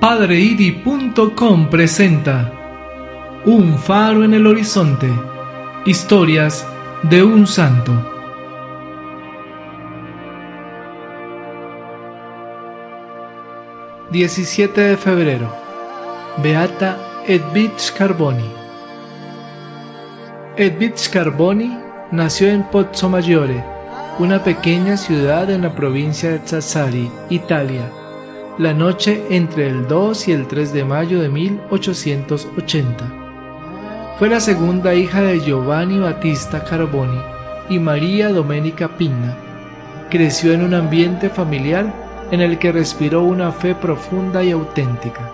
Padreidi.com presenta Un faro en el horizonte. Historias de un santo. ...17 de febrero... Beata Edvige Carboni. Edvige Carboni nació en Pozzomaggiore, una pequeña ciudad en la provincia de Sassari, Italia, la noche entre el 2 y el 3 de mayo de 1880. Fue la segunda hija de Giovanni Battista Carboni y María Domenica Pinna. Creció en un ambiente familiar en el que respiró una fe profunda y auténtica.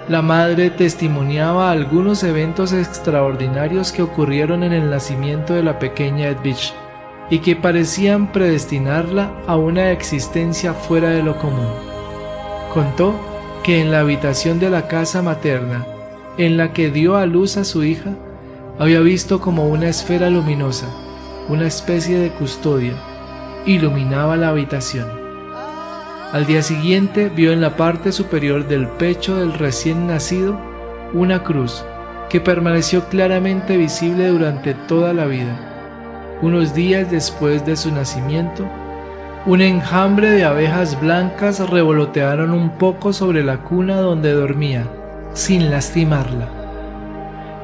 La madre testimoniaba algunos eventos extraordinarios que ocurrieron en el nacimiento de la pequeña Edvige y que parecían predestinarla a una existencia fuera de lo común. Contó que en la habitación de la casa materna, en la que dio a luz a su hija, había visto como una esfera luminosa, una especie de custodia, iluminaba la habitación. Al día siguiente vio en la parte superior del pecho del recién nacido una cruz que permaneció claramente visible durante toda la vida. Unos días después de su nacimiento, un enjambre de abejas blancas revolotearon un poco sobre la cuna donde dormía, sin lastimarla.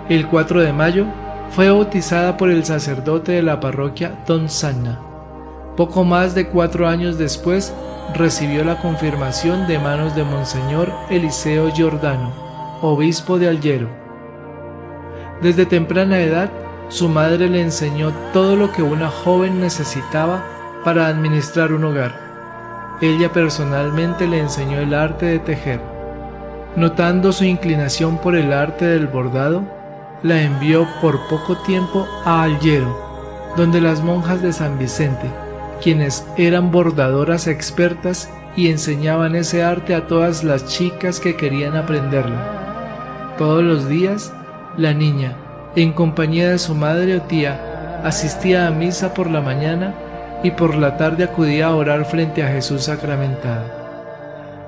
El 4 de mayo fue bautizada por el sacerdote de la parroquia Don Sanna. Poco más de 4 años después recibió la confirmación de manos de Monseñor Eliseo Giordano, obispo de Alghero. Desde temprana edad, su madre le enseñó todo lo que una joven necesitaba para administrar un hogar. Ella personalmente le enseñó el arte de tejer. Notando su inclinación por el arte del bordado, la envió por poco tiempo a Alghero, donde las monjas de San Vicente, quienes eran bordadoras expertas y enseñaban ese arte a todas las chicas que querían aprenderlo. Todos los días, la niña, en compañía de su madre o tía, asistía a misa por la mañana y por la tarde acudía a orar frente a Jesús sacramentado.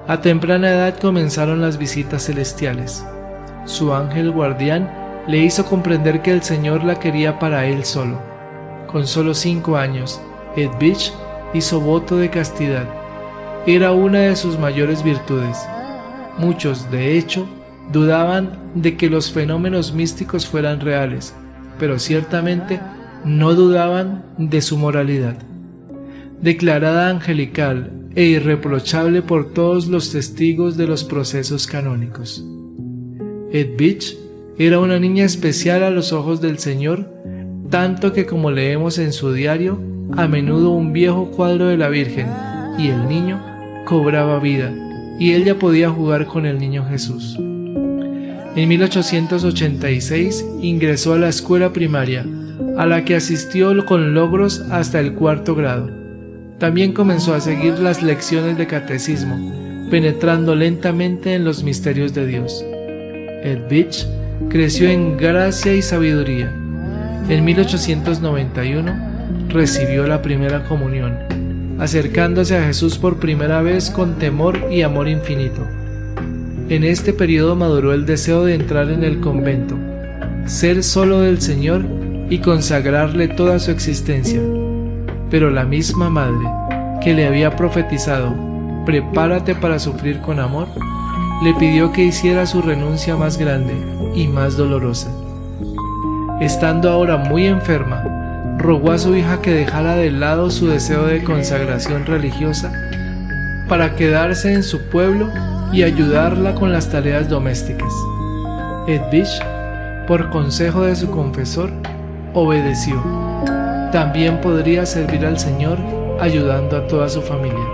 A temprana edad comenzaron las visitas celestiales. Su ángel guardián le hizo comprender que el Señor la quería para él solo. Con solo 5 años, Edvige hizo voto de castidad. Era una de sus mayores virtudes. Muchos, de hecho, dudaban de que los fenómenos místicos fueran reales, pero ciertamente no dudaban de su moralidad. Declarada angelical e irreprochable por todos los testigos de los procesos canónicos. Edvige era una niña especial a los ojos del Señor, tanto que, como leemos en su diario, a menudo un viejo cuadro de la Virgen y el niño cobraba vida, y ella podía jugar con el niño Jesús. En 1886 ingresó a la escuela primaria, a la que asistió con logros hasta el 4º grado. También comenzó a seguir las lecciones de catecismo, penetrando lentamente en los misterios de Dios. Edvige creció en gracia y sabiduría. En 1891 recibió la primera comunión, acercándose a Jesús por primera vez con temor y amor infinito. En este periodo maduró el deseo de entrar en el convento, ser solo del Señor y consagrarle toda su existencia. Pero la misma madre que le había profetizado «Prepárate para sufrir con amor», le pidió que hiciera su renuncia más grande y más dolorosa. Estando ahora muy enferma, rogó a su hija que dejara de lado su deseo de consagración religiosa para quedarse en su pueblo y ayudarla con las tareas domésticas. Edvige, por consejo de su confesor, obedeció. También podría servir al Señor ayudando a toda su familia.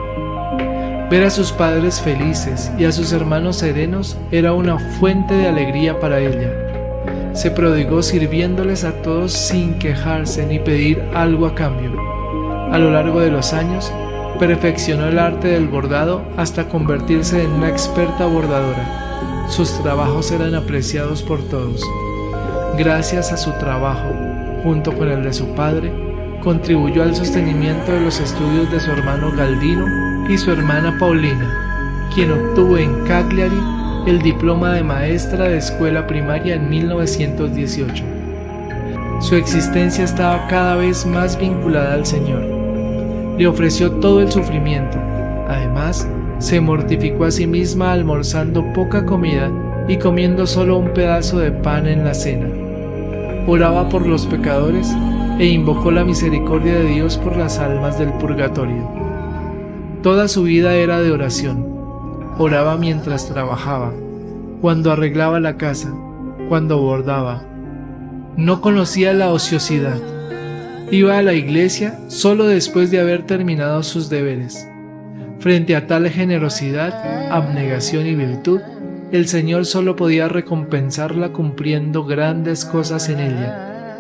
Ver a sus padres felices y a sus hermanos serenos era una fuente de alegría para ella. Se prodigó sirviéndoles a todos sin quejarse ni pedir algo a cambio. A lo largo de los años, perfeccionó el arte del bordado hasta convertirse en una experta bordadora. Sus trabajos eran apreciados por todos. Gracias a su trabajo, junto con el de su padre, contribuyó al sostenimiento de los estudios de su hermano Galdino y su hermana Paulina, quien obtuvo en Cagliari el diploma de maestra de escuela primaria en 1918. Su existencia estaba cada vez más vinculada al Señor. Le ofreció todo el sufrimiento. Además, se mortificó a sí misma almorzando poca comida y comiendo solo un pedazo de pan en la cena. Oraba por los pecadores e invocó la misericordia de Dios por las almas del purgatorio. Toda su vida era de oración. Oraba mientras trabajaba, cuando arreglaba la casa, cuando bordaba. No conocía la ociosidad. Iba a la iglesia solo después de haber terminado sus deberes. Frente a tal generosidad, abnegación y virtud, el Señor solo podía recompensarla cumpliendo grandes cosas en ella.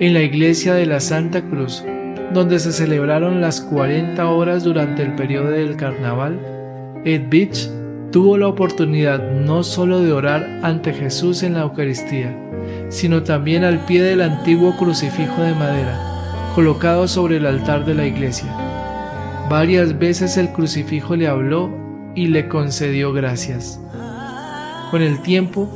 En la iglesia de la Santa Cruz, donde se celebraron las 40 horas durante el periodo del carnaval, Edvige tuvo la oportunidad no solo de orar ante Jesús en la Eucaristía, sino también al pie del antiguo crucifijo de madera, colocado sobre el altar de la iglesia. Varias veces el crucifijo le habló y le concedió gracias. Con el tiempo,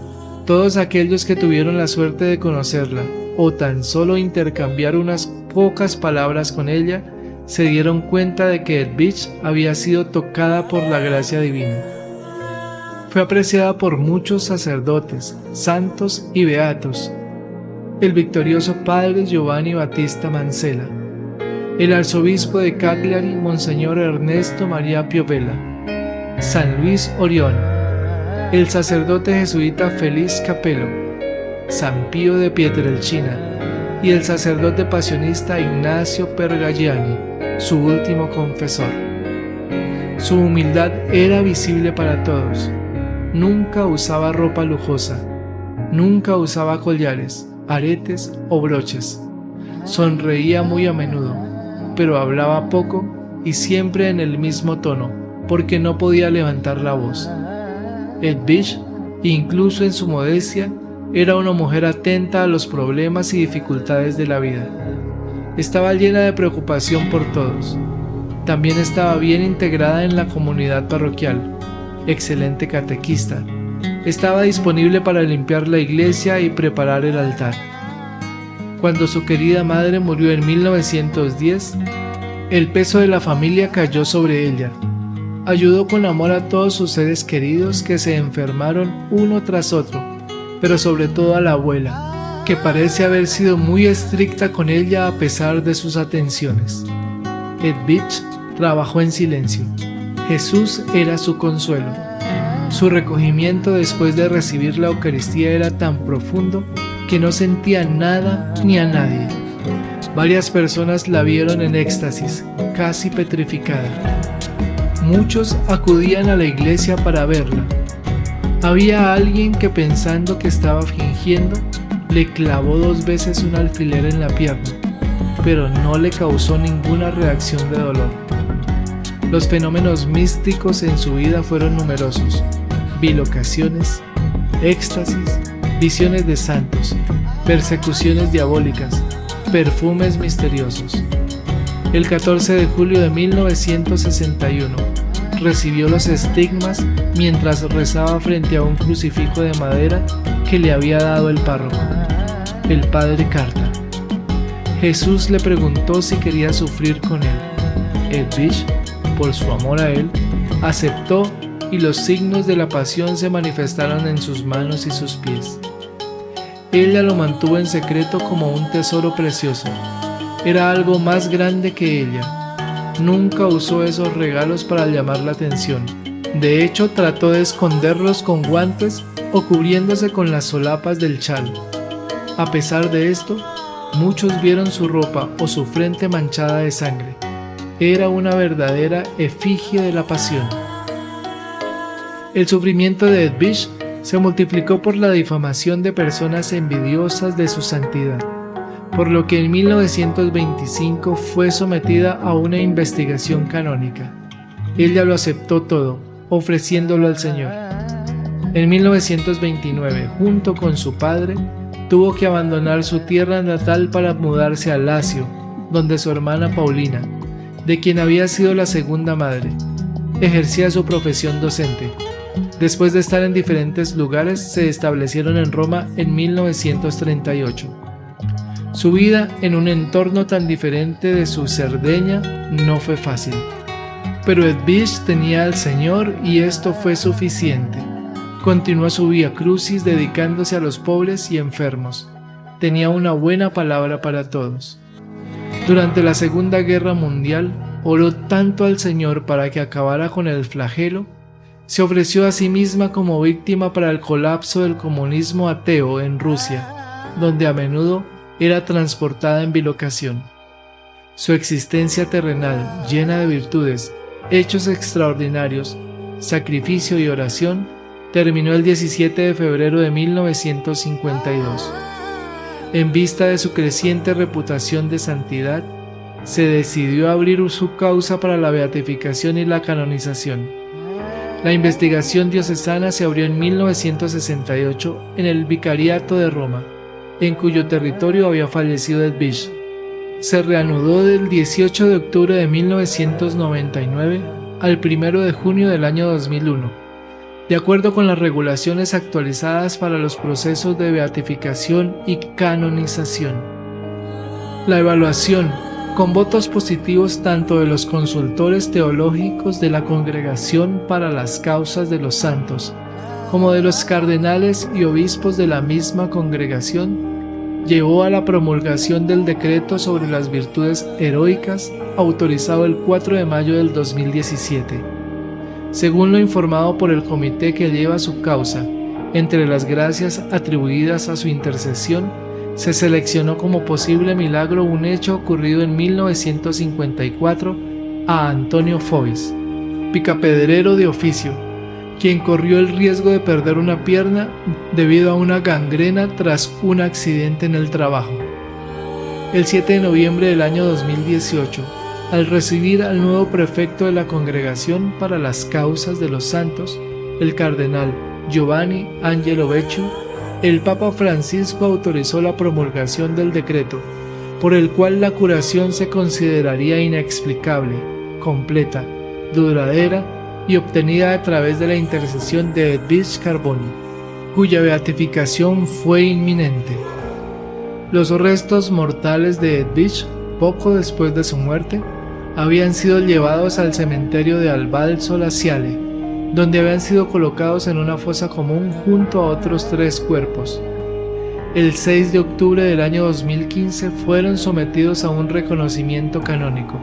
todos aquellos que tuvieron la suerte de conocerla, o tan solo intercambiar unas pocas palabras con ella, se dieron cuenta de que Edvige había sido tocada por la gracia divina. Fue apreciada por muchos sacerdotes, santos y beatos: el victorioso padre Giovanni Battista Mansella, el arzobispo de Cagliari, Monseñor Ernesto María Piovella, San Luis Orión, el sacerdote jesuita Feliz Capello, San Pío de Pietrelcina y el sacerdote pasionista Ignacio Pergagliani, su último confesor. Su humildad era visible para todos. Nunca usaba ropa lujosa, nunca usaba collares, aretes o broches. Sonreía muy a menudo, pero hablaba poco y siempre en el mismo tono, porque no podía levantar la voz. Edvige, incluso en su modestia, era una mujer atenta a los problemas y dificultades de la vida. Estaba llena de preocupación por todos. También estaba bien integrada en la comunidad parroquial. Excelente catequista. Estaba disponible para limpiar la iglesia y preparar el altar. Cuando su querida madre murió en 1910, el peso de la familia cayó sobre ella. Ayudó con amor a todos sus seres queridos que se enfermaron uno tras otro, pero sobre todo a la abuela, que parece haber sido muy estricta con ella a pesar de sus atenciones. Edvige trabajó en silencio. Jesús era su consuelo. Su recogimiento después de recibir la Eucaristía era tan profundo que no sentía nada ni a nadie. Varias personas la vieron en éxtasis, casi petrificada. Muchos acudían a la iglesia para verla. Había alguien que, pensando que estaba fingiendo, le clavó 2 veces un alfiler en la pierna, pero no le causó ninguna reacción de dolor. Los fenómenos místicos en su vida fueron numerosos: bilocaciones, éxtasis, visiones de santos, persecuciones diabólicas, perfumes misteriosos. El 14 de julio de 1961 recibió los estigmas mientras rezaba frente a un crucifijo de madera que le había dado el párroco, el padre Carta. Jesús le preguntó si quería sufrir con él. Edvige, por su amor a él, aceptó, y los signos de la pasión se manifestaron en sus manos y sus pies. Ella lo mantuvo en secreto como un tesoro precioso. Era algo más grande que ella. Nunca usó esos regalos para llamar la atención. De hecho, trató de esconderlos con guantes o cubriéndose con las solapas del chal. A pesar de esto, muchos vieron su ropa o su frente manchada de sangre. Era una verdadera efigie de la pasión. El sufrimiento de Edvige se multiplicó por la difamación de personas envidiosas de su santidad, por lo que en 1925 fue sometida a una investigación canónica. Ella lo aceptó todo, ofreciéndolo al Señor. En 1929, junto con su padre, tuvo que abandonar su tierra natal para mudarse a Lacio, donde su hermana Paulina, de quien había sido la segunda madre, ejercía su profesión docente. Después de estar en diferentes lugares, se establecieron en Roma en 1938. Su vida en un entorno tan diferente de su Cerdeña no fue fácil. Pero Edvige tenía al Señor y esto fue suficiente. Continuó su vía crucis dedicándose a los pobres y enfermos. Tenía una buena palabra para todos. Durante la Segunda Guerra Mundial, oró tanto al Señor para que acabara con el flagelo, se ofreció a sí misma como víctima para el colapso del comunismo ateo en Rusia, donde a menudo era transportada en bilocación. Su existencia terrenal, llena de virtudes, hechos extraordinarios, sacrificio y oración, terminó el 17 de febrero de 1952. En vista de su creciente reputación de santidad, se decidió abrir su causa para la beatificación y la canonización. La investigación diocesana se abrió en 1968 en el Vicariato de Roma, en cuyo territorio había fallecido Edvige. Se reanudó del 18 de octubre de 1999 al 1 de junio del año 2001, de acuerdo con las regulaciones actualizadas para los procesos de beatificación y canonización. La evaluación, con votos positivos tanto de los consultores teológicos de la Congregación para las Causas de los Santos, como de los cardenales y obispos de la misma congregación, llevó a la promulgación del decreto sobre las virtudes heroicas, autorizado el 4 de mayo del 2017. Según lo informado por el comité que lleva su causa, entre las gracias atribuidas a su intercesión, se seleccionó como posible milagro un hecho ocurrido en 1954 a Antonio Foix, picapedrero de oficio, quien corrió el riesgo de perder una pierna debido a una gangrena tras un accidente en el trabajo. El 7 de noviembre del año 2018, al recibir al nuevo prefecto de la Congregación para las Causas de los Santos, el cardenal Giovanni Angelo Becciu, el Papa Francisco autorizó la promulgación del decreto, por el cual la curación se consideraría inexplicable, completa, duradera y obtenida a través de la intercesión de Edvige Carboni, cuya beatificación fue inminente. Los restos mortales de Edvige, poco después de su muerte, habían sido llevados al cementerio de Albalzo Laziale, donde habían sido colocados en una fosa común junto a otros 3 cuerpos. El 6 de octubre del año 2015 fueron sometidos a un reconocimiento canónico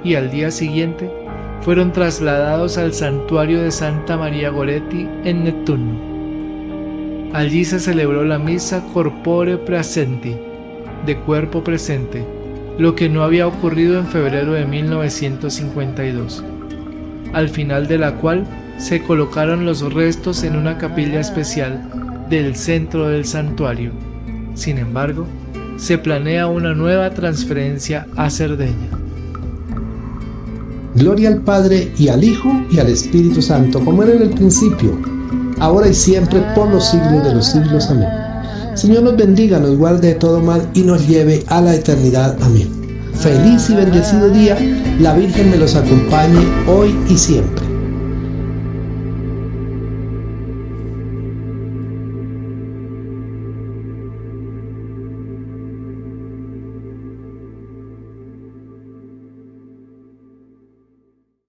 y al día siguiente fueron trasladados al santuario de Santa María Goretti en Nettuno. Allí se celebró la misa corpore praesenti, de cuerpo presente, lo que no había ocurrido en febrero de 1952, al final de la cual se colocaron los restos en una capilla especial del centro del santuario. Sin embargo, se planea una nueva transferencia a Cerdeña. Gloria al Padre, y al Hijo, y al Espíritu Santo, como era en el principio, ahora y siempre, por los siglos de los siglos. Amén. Señor nos bendiga, nos guarde de todo mal y nos lleve a la eternidad. Amén. Feliz y bendecido día. La Virgen me los acompañe hoy y siempre.